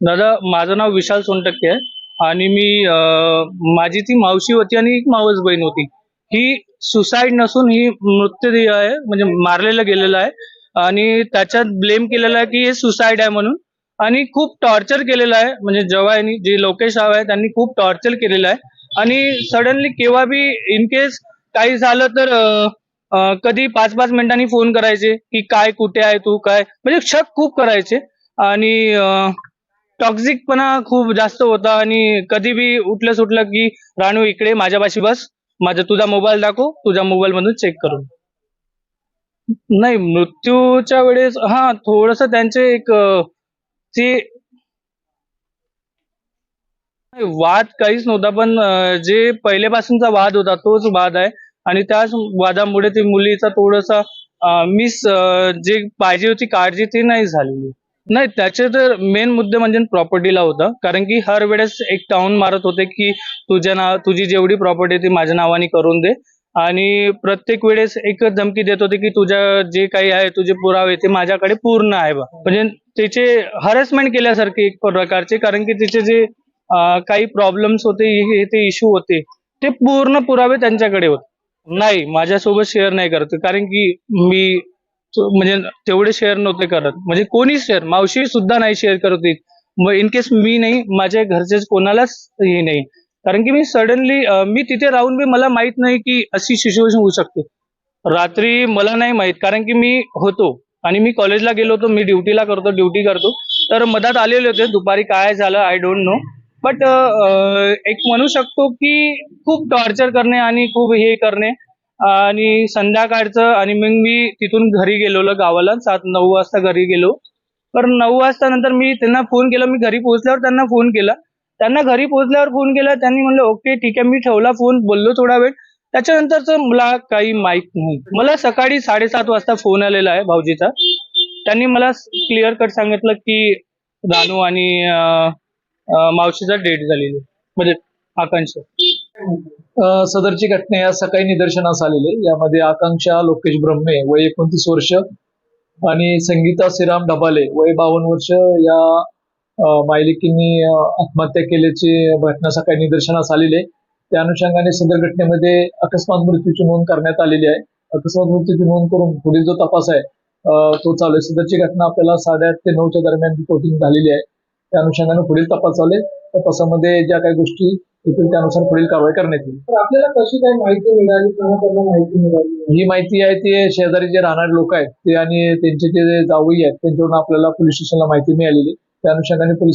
दादा, माझं नाव विशाल सोनटक्के आहे आणि माझी ती मावशी होती आणि एक मावस बहीण होती. ही सुसाईड नसून ही मृतदेह आहे, म्हणजे मारलेलं गेलेलं आहे आणि त्याच्यात ब्लेम केलेला आहे की हे सुसाईड आहे म्हणून. आणि खूप टॉर्चर केलेलं आहे, म्हणजे जेव्हा जे लोकेश राव आहे त्यांनी खूप टॉर्चर केलेलं आहे. आणि सडनली केव्हा बी इन केस काही झालं तर कधी 5-5 मिनिटांनी फोन करायचे की काय, कुठे आहे तू, काय, म्हणजे शक खूप करायचे. आणि टॉक्झिकपणा खूप जास्त होता आणि कधी बी उठलं सुटलं की राणू इकडे माझ्यापाशी बस, तुझा मोबाईल दाखव, तुझ्या मोबाईल मधून चेक करून. नाही, मृत्यूच्या वेळेस हा थोडस त्यांचे एक ते वाद काहीच नव्हता, पण जे पहिल्यापासूनचा वाद होता तोच वाद आहे. आणि त्याच वादामुळे ती मुलीचा थोडासा मिस, जे पाहिजे होती काळजी ती नाही झालेली. नाही, त्याचे तर मेन मुद्दे म्हणजे प्रॉपर्टीला होता, कारण की हर वेळेस एक टाउन मारत होते की तुझी जेवढी प्रॉपर्टी ती माझ्या नावाने करून दे. आणि प्रत्येक वेळेस एकच धमकी देत होते की तुझ्या जे काही आहे तुझे पुरावे ते माझ्याकडे पूर्ण आहे बा, म्हणजे त्याचे हॅरेसमेंट केल्यासारखे एक प्रकारचे. कारण की तिचे जे काही प्रॉब्लेम्स होते, ते इश्यू होते, ते पूर्ण पुरावे त्यांच्याकडे होते. नाही, माझ्यासोबत शेअर नाही करत, कारण की मी म्हणजे तेवढे शेअर नव्हते करत, म्हणजे कोणी शेअर, मावशी सुद्धा नाही शेअर करत होती. मग इन केस मी नाही, माझ्या घरचेच कोणालाच हे नाही. कारण की मी सडनली मी तिथे राहून बी मला माहित नाही की अशी सिच्युएशन होऊ शकते. रात्री मला नाही माहित, कारण की मी होतो आणि मी कॉलेजला गेलो होतो, मी ड्युटी करतो. तर मधात आलेले होते, दुपारी काय झालं आय डोंट नो. बट एक म्हणू शकतो की खूप टॉर्चर करणे आणि खूप हे करणे. आणि संध्याकाळचं, आणि मग मी तिथून घरी गेलो गावाला, 7-9 वाजता घरी गेलो. तर 9 वाजता नंतर मी त्यांना फोन केला, मी घरी पोहोचल्यावर त्यांना फोन केला. त्यांना घरी पोहोचल्यावर फोन केला, त्यांनी म्हणलं ओके ठीक आहे. मी ठेवला फोन, बोललो थोडा वेळ. त्याच्यानंतरच मला काही माहित नाही. मला सकाळी 7:30 वाजता फोन आलेला आहे भाऊजीचा. त्यांनी मला क्लिअर कट सांगितलं की रानू आणि मावशीचा डेट झालेली, म्हणजे आकांक्षा. सदरची घटना या सकाळी निदर्शनास आलेले. यामध्ये आकांक्षा लोकेश ब्रह्मे वय 29 वर्ष आणि संगीता श्रीराम ढबाले वय 52 वर्ष या मायलिकींनी आत्महत्या केल्याची घटना सकाळी निदर्शनास आलेली आहे. त्या अनुषंगाने सदर घटनेमध्ये अकस्मात मृत्यूची नोंद करण्यात आलेली आहे. अकस्मात मृत्यूची नोंद करून पुढील जो तपास आहे तो चालू आहे. सदरची घटना आपल्याला 8:30 ते 9च्या दरम्यान रिपोर्टिंग झालेली आहे. त्या अनुषंगाने पुढील तपास चालू आहे. तपासामध्ये ज्या काही गोष्टी येतील त्यानुसार पुढील कारवाई करण्यात येईल. तर आपल्याला कशी काही माहिती मिळाली, कोणाकडून माहिती मिळाली? ही माहिती आहे ती शेजारी जे राहणारे लोक आहेत ते आणि त्यांचे जे जावई आहेत त्यांच्याकडून आपल्याला पोलीस स्टेशनला माहिती मिळालेली. त्या अनुषंगाने पोलिसांनी